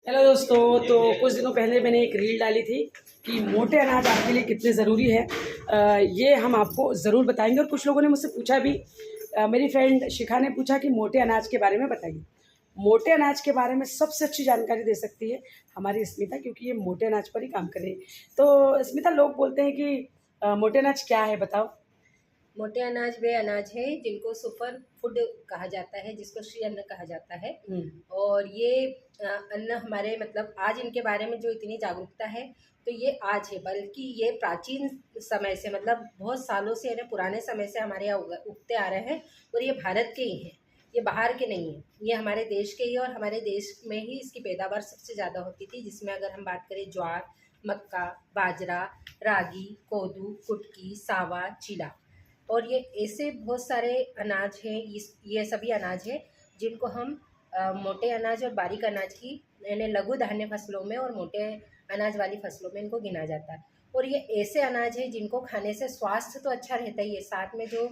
Hello दोस्तों। तो कुछ दिनों पहले मैंने एक रील डाली थी कि मोटे अनाज आपके लिए कितने ज़रूरी है। ये हम आपको ज़रूर बताएंगे। और कुछ लोगों ने मुझसे पूछा भी, मेरी फ्रेंड शिखा ने पूछा कि मोटे अनाज के बारे में बताइए। मोटे अनाज के बारे में सबसे अच्छी जानकारी दे सकती है हमारी स्मिता, क्योंकि ये मोटे अनाज पर ही काम कर रही है। तो स्मिता, लोग बोलते हैं कि मोटे अनाज क्या है, बताओ। मोटे अनाज वे अनाज है जिनको सुपर फूड कहा जाता है, जिसको श्री अन्न कहा जाता है। और ये अन्न हमारे मतलब आज इनके बारे में जो इतनी जागरूकता है, तो ये आज है, बल्कि ये प्राचीन समय से मतलब बहुत सालों से यानी पुराने समय से हमारे यहाँ उगते आ रहे हैं। और ये भारत के ही हैं, ये बाहर के नहीं हैं, ये हमारे देश के ही। और हमारे देश में ही इसकी पैदावार सबसे ज़्यादा होती थी, जिसमें अगर हम बात करें ज्वार, मक्का, बाजरा, रागी, कोदू, कुटकी, सावा, चीला। और ये ऐसे बहुत सारे अनाज हैं, ये सभी अनाज हैं जिनको हम मोटे अनाज और बारीक अनाज की यानी लघु धान्य फसलों में और मोटे अनाज वाली फसलों में इनको गिना जाता है। और ये ऐसे अनाज हैं जिनको खाने से स्वास्थ्य तो अच्छा रहता ही है, साथ में जो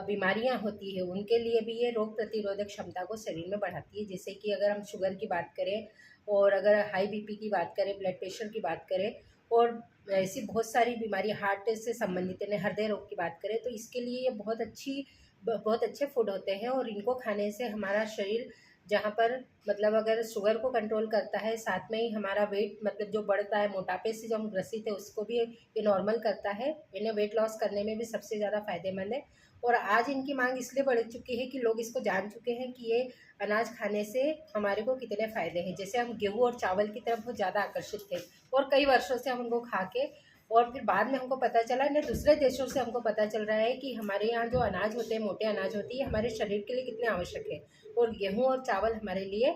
बीमारियां होती है उनके लिए भी ये रोग प्रतिरोधक क्षमता को शरीर में बढ़ाती है। जैसे कि अगर हम शुगर की बात करें, और अगर हाई बीपी की बात करें, ब्लड प्रेशर की बात करें, और ऐसी बहुत सारी बीमारी हार्ट से संबंधित है, हृदय रोग की बात करें, तो इसके लिए ये बहुत अच्छे फूड होते हैं। और इनको खाने से हमारा शरीर जहाँ पर मतलब अगर शुगर को कंट्रोल करता है, साथ में ही हमारा वेट मतलब जो बढ़ता है, मोटापे से जो हम ग्रसित है उसको भी ये नॉर्मल करता है। इन्हें वेट लॉस करने में भी सबसे ज़्यादा फायदेमंद है। और आज इनकी मांग इसलिए बढ़ चुकी है कि लोग इसको जान चुके हैं कि ये अनाज खाने से हमारे को कितने फ़ायदे हैं। जैसे हम गेहूँ और चावल की तरफ बहुत ज़्यादा आकर्षित थे, और कई वर्षों से हम उनको खा के, और फिर बाद में हमको पता चला, नहीं दूसरे देशों से हमको पता चल रहा है कि हमारे यहाँ जो अनाज होते हैं, मोटे अनाज होती है, हमारे शरीर के लिए कितने आवश्यक है। और गेहूँ और चावल हमारे लिए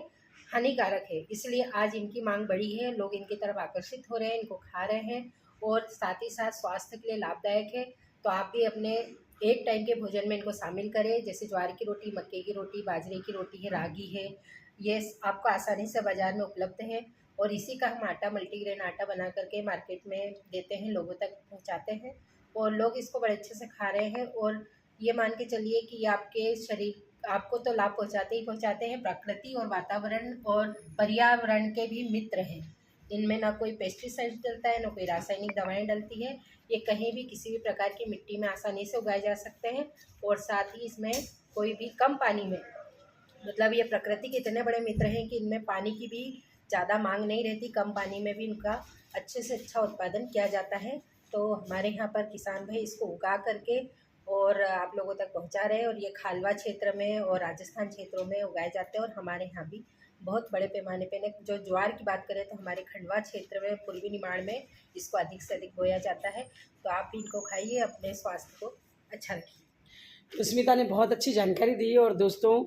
हानिकारक है, इसलिए आज इनकी मांग बढ़ी है, लोग इनकी तरफ आकर्षित हो रहे हैं, इनको खा रहे हैं। और साथ ही साथ स्वास्थ्य के लिए लाभदायक है। तो आप भी अपने एक टाइम के भोजन में इनको शामिल करें। जैसे ज्वार की रोटी, मक्के की रोटी, बाजरे की रोटी है, रागी है, ये आपको आसानी से बाज़ार में उपलब्ध है। और इसी का हम आटा, मल्टीग्रेन आटा बना करके मार्केट में देते हैं, लोगों तक पहुंचाते हैं, और लोग इसको बड़े अच्छे से खा रहे हैं। और ये मान के चलिए कि ये आपके शरीर आपको तो लाभ पहुंचाते ही पहुंचाते हैं, प्रकृति और वातावरण और पर्यावरण के भी मित्र हैं। इनमें ना कोई पेस्टिसाइड डलता है, ना कोई रासायनिक दवाएं डलती है। ये कहीं भी किसी भी प्रकार की मिट्टी में आसानी से उगाए जा सकते हैं। और साथ ही इसमें कोई भी कम पानी में मतलब ये प्रकृति के इतने बड़े मित्र हैं कि इनमें पानी की भी ज़्यादा मांग नहीं रहती, कम पानी में भी इनका अच्छे से अच्छा उत्पादन किया जाता है। तो हमारे यहाँ पर किसान भाई इसको उगा करके और आप लोगों तक पहुँचा रहे हैं। और ये खालवा क्षेत्र में और राजस्थान क्षेत्रों में उगाए जाते हैं, और हमारे यहाँ भी बहुत बड़े पैमाने पे जो ज्वार की बात करें तो हमारे खंडवा क्षेत्र में, पूर्वी निमाड़ में इसको अधिक से अधिक बोया जाता है। तो आप भी इनको खाइए, अपने स्वास्थ्य को अच्छा रखिए। तो स्मिता ने बहुत अच्छी जानकारी दी। और दोस्तों,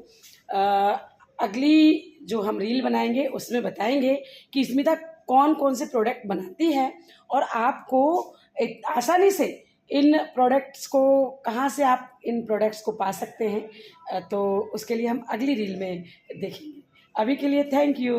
अगली जो हम रील बनाएंगे उसमें बताएंगे कि स्मिता कौन कौन से प्रोडक्ट बनाती है, और आपको एक आसानी से इन प्रोडक्ट्स को कहाँ से आप इन प्रोडक्ट्स को पा सकते हैं। तो उसके लिए हम अगली रील में देखेंगे। अभी के लिए थैंक यू।